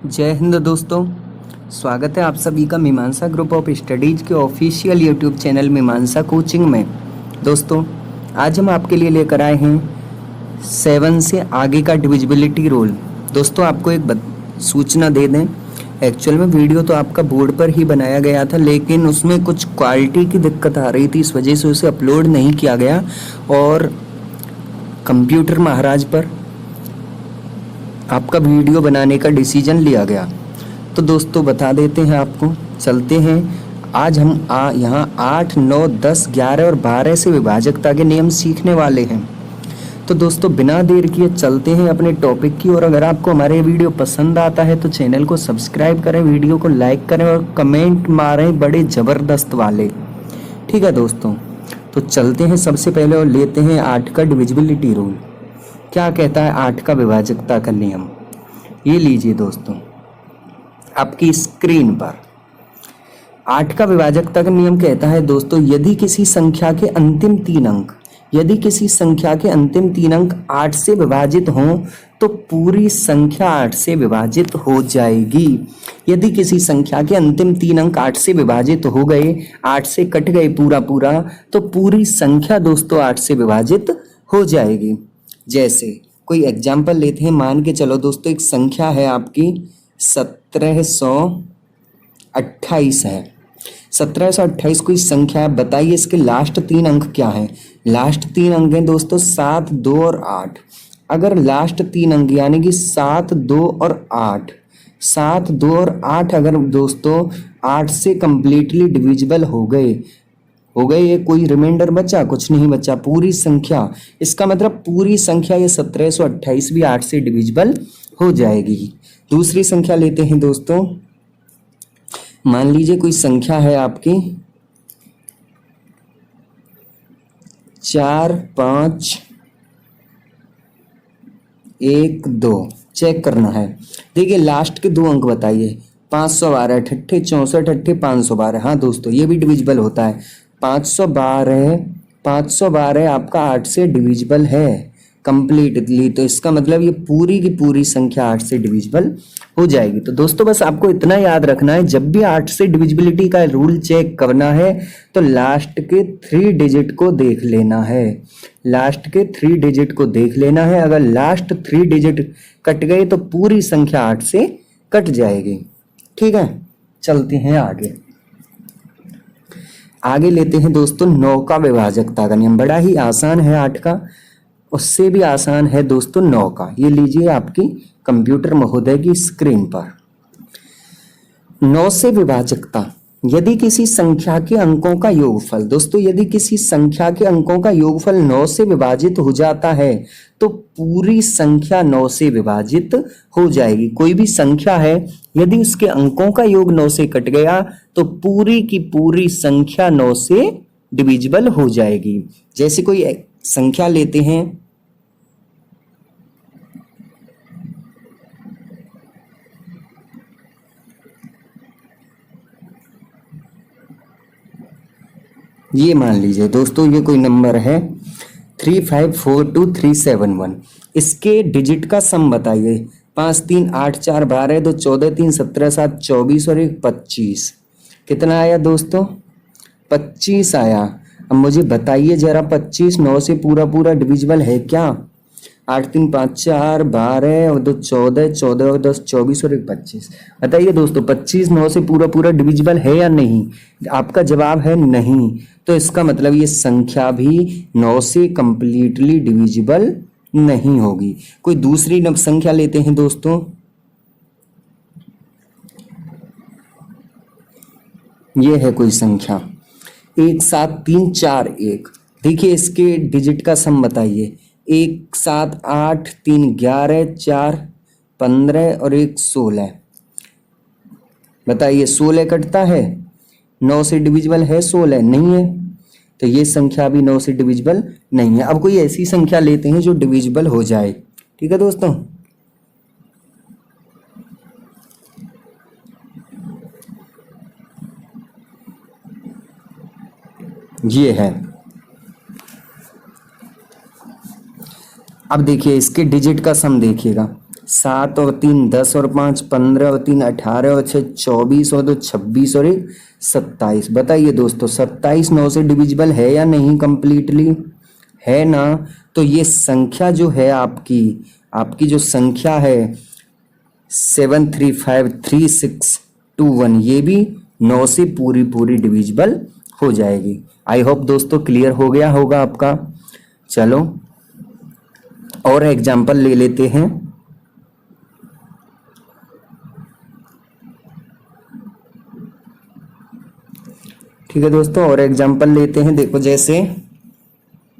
जय हिंद दोस्तों। स्वागत है आप सभी का मीमांसा ग्रुप ऑफ स्टडीज के ऑफिशियल यूट्यूब चैनल मीमांसा कोचिंग में। दोस्तों आज हम आपके लिए लेकर आए हैं 7 से आगे का डिविजिबिलिटी रूल। दोस्तों आपको एक सूचना दे दें, एक्चुअल में वीडियो तो आपका बोर्ड पर ही बनाया गया था, लेकिन उसमें कुछ क्वालिटी की दिक्कत आ रही थी, इस वजह से उसे अपलोड नहीं किया गया और कंप्यूटर महाराज पर आपका वीडियो बनाने का डिसीजन लिया गया। तो दोस्तों बता देते हैं आपको, चलते हैं आज हम यहाँ 8, 9, 10, 11 और 12 से विभाजकता के नियम सीखने वाले हैं। तो दोस्तों बिना देर किए चलते हैं अपने टॉपिक की ओर। अगर आपको हमारे वीडियो पसंद आता है तो चैनल को सब्सक्राइब करें, वीडियो को लाइक करें और कमेंट मारें बड़े ज़बरदस्त वाले। ठीक है दोस्तों, तो चलते हैं सबसे पहले और लेते हैं 8 का डिविजिबिलिटी रूल। क्या कहता है 8 का विभाजकता का नियम, ये लीजिए दोस्तों आपकी स्क्रीन पर। 8 का विभाजकता का नियम कहता है दोस्तों, यदि किसी संख्या के अंतिम 3 अंक 8 से विभाजित हों तो पूरी संख्या 8 से विभाजित हो जाएगी। यदि किसी संख्या के अंतिम 3 अंक 8 से विभाजित हो गए, 8 से कट गए पूरा, तो पूरी संख्या दोस्तों 8 से विभाजित हो जाएगी। जैसे कोई एग्जाम्पल लेते हैं, मान के चलो दोस्तों एक संख्या है आपकी 1728 है। 1728 कोई संख्या है, बताइए इसके लास्ट 3 अंक क्या है। लास्ट 3 अंक हैं दोस्तों 7, 2 और 8। अगर लास्ट 3 अंक यानी कि 7, 2 और 8 अगर दोस्तों 8 से कंप्लीटली डिविजिबल हो गए, ये कोई रिमाइंडर बचा, कुछ नहीं बचा, पूरी संख्या, इसका मतलब पूरी संख्या ये 1728 भी 8 से डिविजिबल हो जाएगी। दूसरी संख्या लेते हैं दोस्तों, मान लीजिए कोई संख्या है आपकी 4, 5, 1, 2। चेक करना है, देखिए लास्ट के 2 अंक बताइए। 512, 68, 64, 512। हाँ दोस्तों ये भी डिविजिबल होता है। 512 आपका 8 से डिविजिबल है कंप्लीटली, तो इसका मतलब ये पूरी की पूरी संख्या 8 से डिविजिबल हो जाएगी। तो दोस्तों बस आपको इतना याद रखना है, जब भी 8 से डिविजिबिलिटी का रूल चेक करना है तो लास्ट के 3 डिजिट को देख लेना है। अगर लास्ट 3 डिजिट कट गए तो पूरी संख्या 8 से कट जाएगी। ठीक है, चलते हैं आगे लेते हैं दोस्तों 9 का विभाजकता का नियम। बड़ा ही आसान है 8 का, उससे भी आसान है दोस्तों 9 का। ये लीजिए आपकी कंप्यूटर महोदय की स्क्रीन पर। 9 से विभाजकता, यदि किसी संख्या के अंकों का योगफल, दोस्तों यदि किसी संख्या के अंकों का योगफल 9 से विभाजित हो जाता है तो पूरी संख्या 9 से विभाजित हो जाएगी। कोई भी संख्या है, यदि उसके अंकों का योग 9 से कट गया तो पूरी की पूरी संख्या 9 से डिविजिबल हो जाएगी। जैसे कोई संख्या लेते हैं, ये मान लीजिए दोस्तों ये कोई नंबर है 3542371। इसके डिजिट का सम बताइए। 5, 3, 8, 4, 12, 2, 14, 3, 17, 7, 24 और 1, 25। कितना आया दोस्तों? 25 आया। अब मुझे बताइए जरा 25 9 से पूरा डिविजिबल है क्या? 8, 3, 5, 4, 12 और 2, 14, 14 और 10, 24 और 1, 25। बताइए दोस्तों 25 9 से पूरा डिविजिबल है या नहीं? आपका जवाब है नहीं, तो इसका मतलब ये संख्या भी 9 से कंप्लीटली डिविजिबल नहीं होगी। कोई दूसरी संख्या लेते हैं दोस्तों, ये है कोई संख्या 1, 7, 3, 4, 1। देखिए इसके डिजिट का सम बताइए। 1, 7, 8, 3, 11, 4, 15 और 1, 16। बताइए 16 कटता है? 9 से डिविजिबल है 16? नहीं है, तो ये संख्या भी 9 से डिविजिबल नहीं है। अब कोई ऐसी संख्या लेते हैं जो डिविजिबल हो जाए। ठीक है दोस्तों, ये है। अब देखिए इसके डिजिट का सम देखिएगा। 7 और 3 10 और 5 15 और 3 18 और 6 24 और 2 26 और 1 27। बताइए दोस्तों 27 9 से डिविजिबल है या नहीं? कंप्लीटली है ना। तो ये संख्या जो है आपकी जो संख्या है 7353621 ये भी 9 से पूरी डिविजिबल हो जाएगी। आई होप दोस्तों क्लियर हो गया होगा आपका। चलो और एग्जाम्पल ले लेते हैं। ठीक है दोस्तों, और एग्जाम्पल लेते हैं। देखो जैसे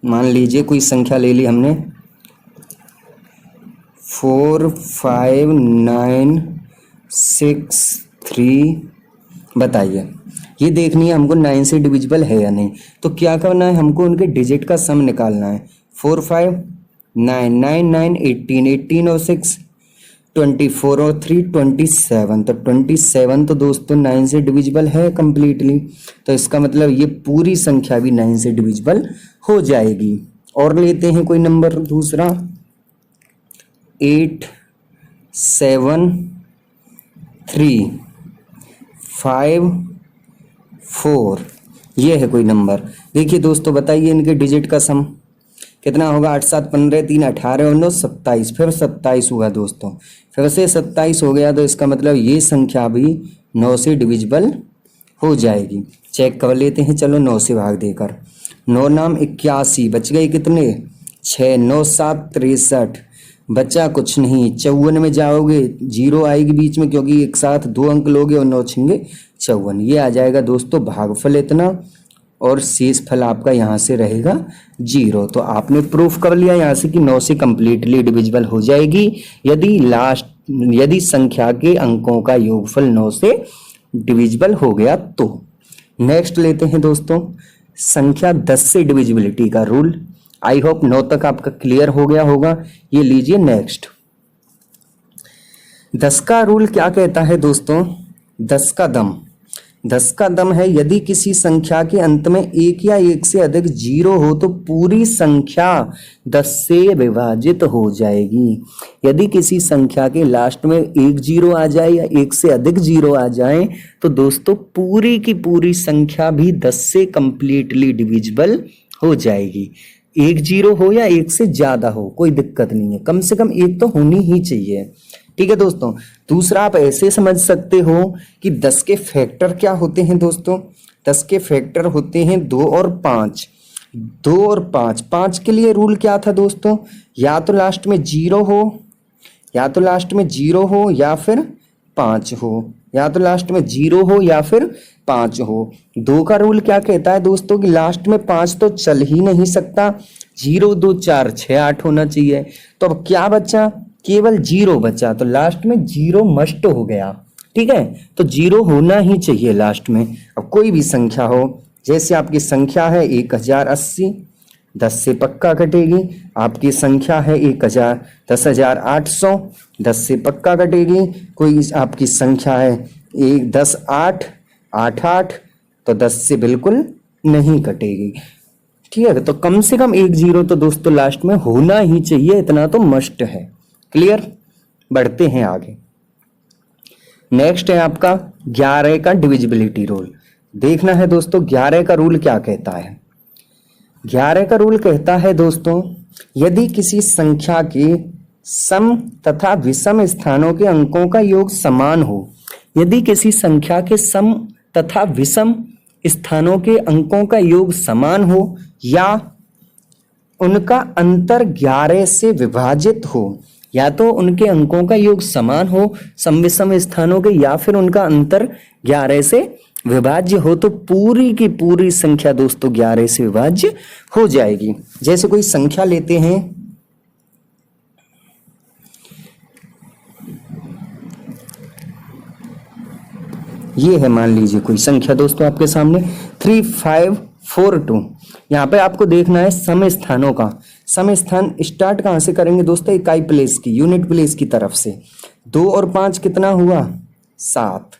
मान लीजिए कोई संख्या ले ली हमने 45963। बताइए ये देखनी है हमको 9 से डिविजिबल है या नहीं। तो क्या करना है, हमको उनके डिजिट का सम निकालना है। 4 5 9 9 9 18 18 और 6 24 और 3 27। तो 27 तो दोस्तों 9 से डिविजिबल है कंप्लीटली। तो इसका मतलब ये पूरी संख्या भी 9 से डिविजिबल हो जाएगी। और लेते हैं कोई नंबर दूसरा 8 7 3 5 4। ये है कोई नंबर। देखिए दोस्तों बताइए इनके डिजिट का सम कितना होगा। 8 7 15 3 18 और 9 27। फिर 27 हुआ दोस्तों, फिर से 27 हो गया। तो इसका मतलब ये संख्या भी 9 से डिविजिबल हो जाएगी। चेक कर लेते हैं। चलो 9 से भाग देकर 9 नाम 81, बच गए कितने 6 9 7 63, बचा कुछ नहीं। 54 में जाओगे 0 आएगी बीच में, क्योंकि एक साथ 2 अंक लोगे और 9 छिंगे 54। ये आ जाएगा दोस्तों भागफल इतना, और शेष फल आपका यहाँ से रहेगा 0। तो आपने प्रूफ कर लिया यहाँ से कि 9 से कंप्लीटली डिविजिबल हो जाएगी यदि संख्या के अंकों का योगफल 9 से डिविजिबल हो गया तो। नेक्स्ट लेते हैं दोस्तों संख्या 10 से डिविजिबिलिटी का रूल। आई होप 9 तक आपका क्लियर हो गया होगा। ये लीजिए नेक्स्ट 10 का रूल क्या कहता है दोस्तों। 10 का दम है यदि किसी संख्या के अंत में 1 या 1 से अधिक 0 हो तो पूरी संख्या 10 से विभाजित हो जाएगी। यदि किसी संख्या के लास्ट में 1 0 आ जाए या 1 से अधिक 0 आ जाए तो दोस्तों पूरी की पूरी संख्या भी 10 से कंप्लीटली डिविजिबल हो जाएगी। 1 0 हो या 1 से ज्यादा हो कोई दिक्कत नहीं है, कम से कम 1 तो होनी ही चाहिए। ठीक है दोस्तों। दूसरा आप ऐसे समझ सकते हो कि 10 के फैक्टर क्या होते हैं दोस्तों। 10 के फैक्टर होते हैं 2 और 5। 2 और 5। 5 के लिए रूल क्या था दोस्तों, या तो लास्ट में 0 हो या फिर 5 हो, या तो लास्ट में 0 हो या फिर 5 हो। 2 का रूल क्या कहता है दोस्तों कि लास्ट में 5 तो चल ही नहीं सकता। 0 2 4 6 8 होना चाहिए। तो अब क्या बचा, केवल 0 बचा। तो लास्ट में 0 मस्ट हो गया। ठीक है, तो 0 होना ही चाहिए लास्ट में। अब कोई भी संख्या हो, जैसे आपकी संख्या है 1080, 10 से पक्का कटेगी। आपकी संख्या है 10,800, 10 से पक्का कटेगी। कोई आपकी संख्या है 10 8 8 8, तो 10 से बिल्कुल नहीं कटेगी। ठीक है, तो कम से कम 1 0 तो दोस्तों लास्ट में होना ही चाहिए, इतना तो मस्ट है। क्लियर। बढ़ते हैं आगे। नेक्स्ट है आपका 11 का डिविजिबिलिटी रूल। देखना है दोस्तों 11 का रूल क्या कहता है। 11 का रूल कहता है दोस्तों यदि किसी संख्या के सम तथा विषम स्थानों के अंकों का योग समान हो, यदि किसी संख्या के सम तथा विषम स्थानों के अंकों का योग समान हो या उनका अंतर 11 से विभाजित हो, या तो उनके अंकों का योग समान हो सम विषम स्थानों के, या फिर उनका अंतर 11 से विभाज्य हो, तो पूरी की पूरी संख्या दोस्तों 11 से विभाज्य हो जाएगी। जैसे कोई संख्या लेते हैं, ये है मान लीजिए कोई संख्या दोस्तों आपके सामने 3542। यहाँ पे आपको देखना है सम स्थानों का। सम स्थान स्टार्ट कहाँ से करेंगे दोस्तों, इकाई प्लेस की, यूनिट प्लेस की तरफ से। 2 और 5 कितना हुआ 7,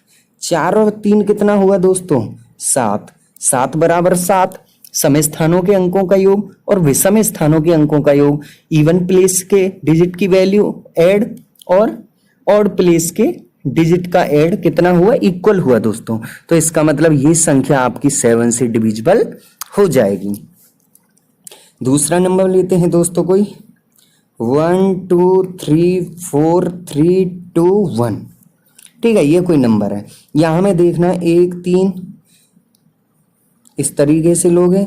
4 और 3 कितना हुआ दोस्तों 7, 7 बराबर 7। सम स्थानों के अंकों का योग और विषम स्थानों के अंकों का योग, इवन प्लेस के डिजिट की वैल्यू ऐड और ऑड प्लेस के डिजिट का ऐड कितना हुआ, इक्वल हुआ दोस्तों। तो इसका मतलब ये संख्या आपकी 7 से डिविजिबल हो जाएगी। दूसरा नंबर लेते हैं दोस्तों, कोई 1 2 3 4 3 2 1। ठीक है, ये कोई नंबर है। यहां हमें देखना 1 3 इस तरीके से लोगे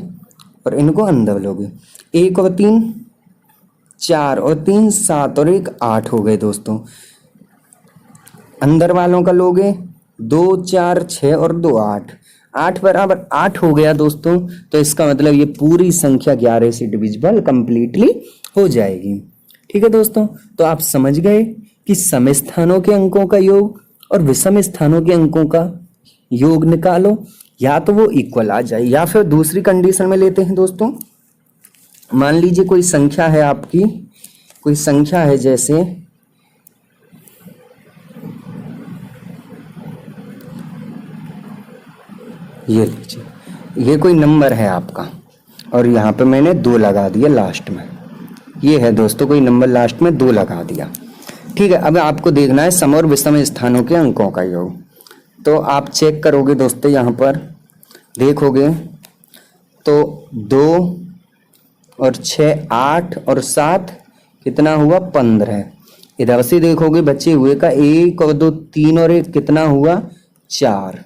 और इनको अंदर लोगे। 1 और 3 4 और 3 7 और 1 8 हो गए दोस्तों। अंदर वालों का लोगे 2 4 6 और 2 8, 8 बराबर 8 हो गया दोस्तों। तो इसका मतलब ये पूरी संख्या 11 से डिविजिबल कंप्लीटली हो जाएगी। ठीक है दोस्तों, तो आप समझ गए कि सम स्थानों के अंकों का योग और विषम स्थानों के अंकों का योग निकालो, या तो वो इक्वल आ जाए, या फिर दूसरी कंडीशन में लेते हैं दोस्तों। मान लीजिए कोई संख्या है आपकी, कोई संख्या है, जैसे ये लीजिए, ये कोई नंबर है आपका और यहाँ पे मैंने 2 लगा दिया लास्ट में। ये है दोस्तों कोई नंबर, लास्ट में 2 लगा दिया। ठीक है, अब आपको देखना है सम और विषम स्थानों के अंकों का योग। तो आप चेक करोगे दोस्तों, यहाँ पर देखोगे तो 2 और 6 8 और 7 कितना हुआ 15। इधर से देखोगे बचे हुए का 1 और 2 3 और 1 कितना हुआ 4।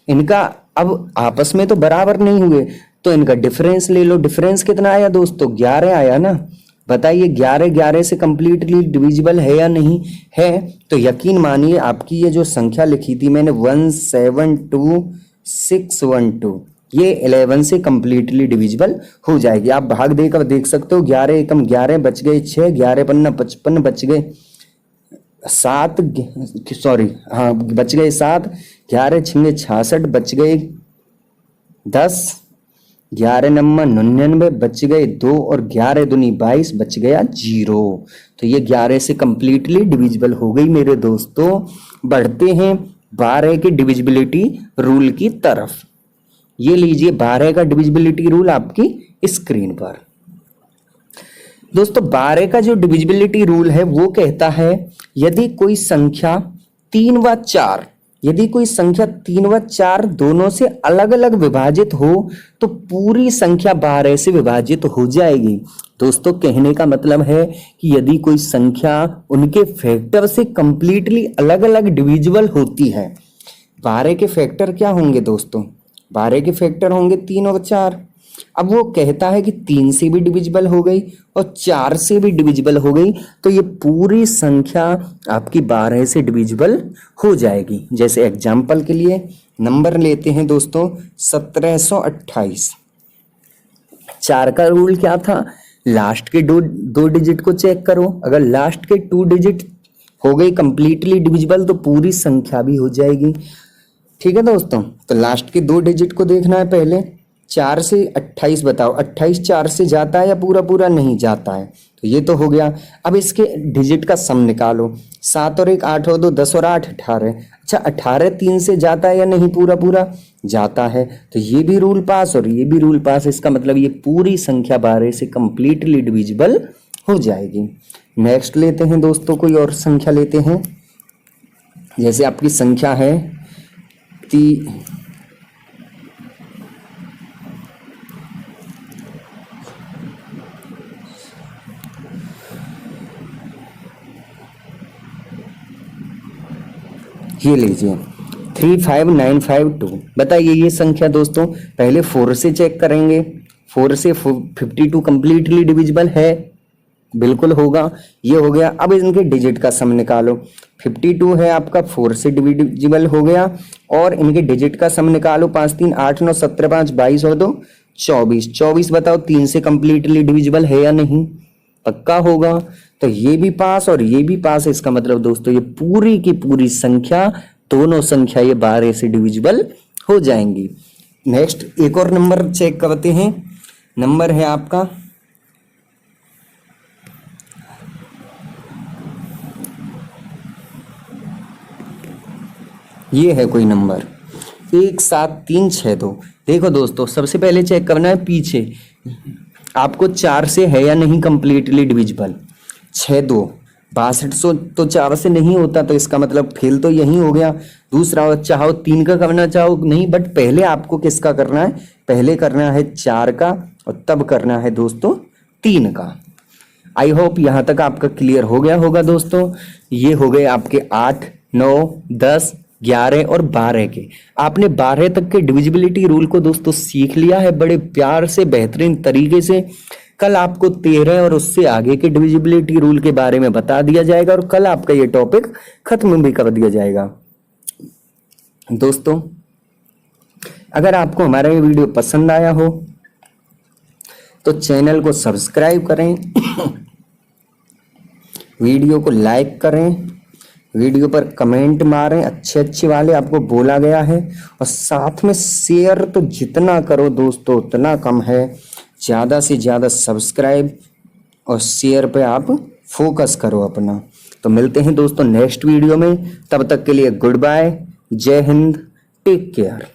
इनका अब आपस में तो बराबर नहीं हुए, तो इनका डिफरेंस ले लो। डिफरेंस कितना आया दोस्तों 11 आया ना। बताइए 11 11 से कंप्लीटली डिविजिबल है या नहीं है। तो यकीन मानिए आपकी ये जो संख्या लिखी थी मैंने 172612, ये 11 से कंप्लीटली डिविजिबल हो जाएगी। आप भाग देकर देख सकते हो, 11 एकम 11 बच गए 6, 11 पन्ना 55 बच गए 7, सॉरी हाँ बच गए 7, 11 छिंगे 66 बच गए 10, 11 नम्मा 99 बच गए 2 और 11 दूनी 22 बच गया 0। तो ये 11 से कंप्लीटली डिविजिबल हो गई मेरे दोस्तों। बढ़ते हैं 12 के डिविजिबिलिटी रूल की तरफ। ये लीजिए 12 का डिविजिबिलिटी रूल आपकी स्क्रीन पर। दोस्तों 12 का जो डिविजिबिलिटी रूल है वो कहता है यदि कोई संख्या 3 व 4, यदि कोई संख्या 3 व 4 दोनों से अलग अलग विभाजित हो तो पूरी संख्या 12 से विभाजित हो जाएगी। दोस्तों कहने का मतलब है कि यदि कोई संख्या उनके फैक्टर से कंप्लीटली अलग अलग डिविजिबल होती है। 12 के फैक्टर क्या होंगे दोस्तों, 12 के फैक्टर होंगे 3 और 4। अब वो कहता है कि 3 से भी डिविजिबल हो गई और 4 से भी डिविजिबल हो गई, तो ये पूरी संख्या आपकी 12 से डिविजिबल हो जाएगी। जैसे एग्जाम्पल के लिए नंबर लेते हैं दोस्तों 1728। 4 का रूल क्या था, लास्ट के दो डिजिट को चेक करो, अगर लास्ट के 2 डिजिट हो गई कंप्लीटली डिविजिबल तो पूरी संख्या भी हो जाएगी। ठीक है दोस्तों, तो लास्ट के 2 डिजिट को देखना है पहले। 4 से 28 बताओ, 28 4 से जाता है या पूरा पूरा नहीं जाता है, तो ये तो हो गया। अब इसके डिजिट का सम निकालो, 7 और 1 8 और 2 10 और 8 18। अच्छा 18 3 से जाता है या नहीं पूरा पूरा जाता है, तो ये भी रूल पास और ये भी रूल पास। इसका मतलब ये पूरी संख्या 12 से कंप्लीटली डिविजिबल हो जाएगी। नेक्स्ट लेते हैं दोस्तों, कोई और संख्या लेते हैं। जैसे आपकी संख्या है ये लीजिए 35952। बताइए ये संख्या दोस्तों पहले 4 से चेक करेंगे। 4 से 52 कंप्लीटली डिविजिबल है, बिल्कुल होगा, ये हो गया। अब इनके डिजिट का सम निकालो। 52 है आपका 4 से डिविजिबल हो गया और इनके डिजिट का सम निकालो। 5 3 8 9 17 5 22 और 2 24। 24 बताओ 3 से कंप्लीटली डिविजिबल है या नहीं, पक्का होगा। तो ये भी पास और ये भी पास। इसका मतलब दोस्तों ये पूरी की पूरी संख्या, दोनों संख्या ये 12 से डिविजिबल हो जाएंगी। नेक्स्ट एक और नंबर चेक करते हैं। नंबर है आपका ये है कोई नंबर 17362। देखो दोस्तों सबसे पहले चेक करना है पीछे आपको 4 से है या नहीं कंप्लीटली डिविजिबल। 62 6200 तो 4 से नहीं होता, तो इसका मतलब फेल तो यही हो गया। दूसरा, चाहो 3 का करना चाहो नहीं, बट पहले आपको किसका करना है, पहले करना है 4 का और तब करना है दोस्तों 3 का। आई होप यहाँ तक आपका क्लियर हो गया होगा दोस्तों। ये हो गए आपके 8, 9, 10, 11 और 12 के। आपने 12 तक के डिविजिबिलिटी रूल को दोस्तों सीख लिया है बड़े प्यार से, बेहतरीन तरीके से। कल आपको 13 और उससे आगे के डिविजिबिलिटी रूल के बारे में बता दिया जाएगा और कल आपका ये टॉपिक खत्म भी कर दिया जाएगा। दोस्तों, अगर आपको हमारा ये वीडियो पसंद आया हो तो चैनल को सब्सक्राइब करें, वीडियो को लाइक करें, वीडियो पर कमेंट मारें अच्छे अच्छे वाले, आपको बोला गया है। और साथ में शेयर तो जितना करो दोस्तों उतना कम है, ज़्यादा से ज़्यादा सब्सक्राइब और शेयर पे आप फोकस करो अपना। तो मिलते हैं दोस्तों नेक्स्ट वीडियो में, तब तक के लिए गुड बाय, जय हिंद, टेक केयर।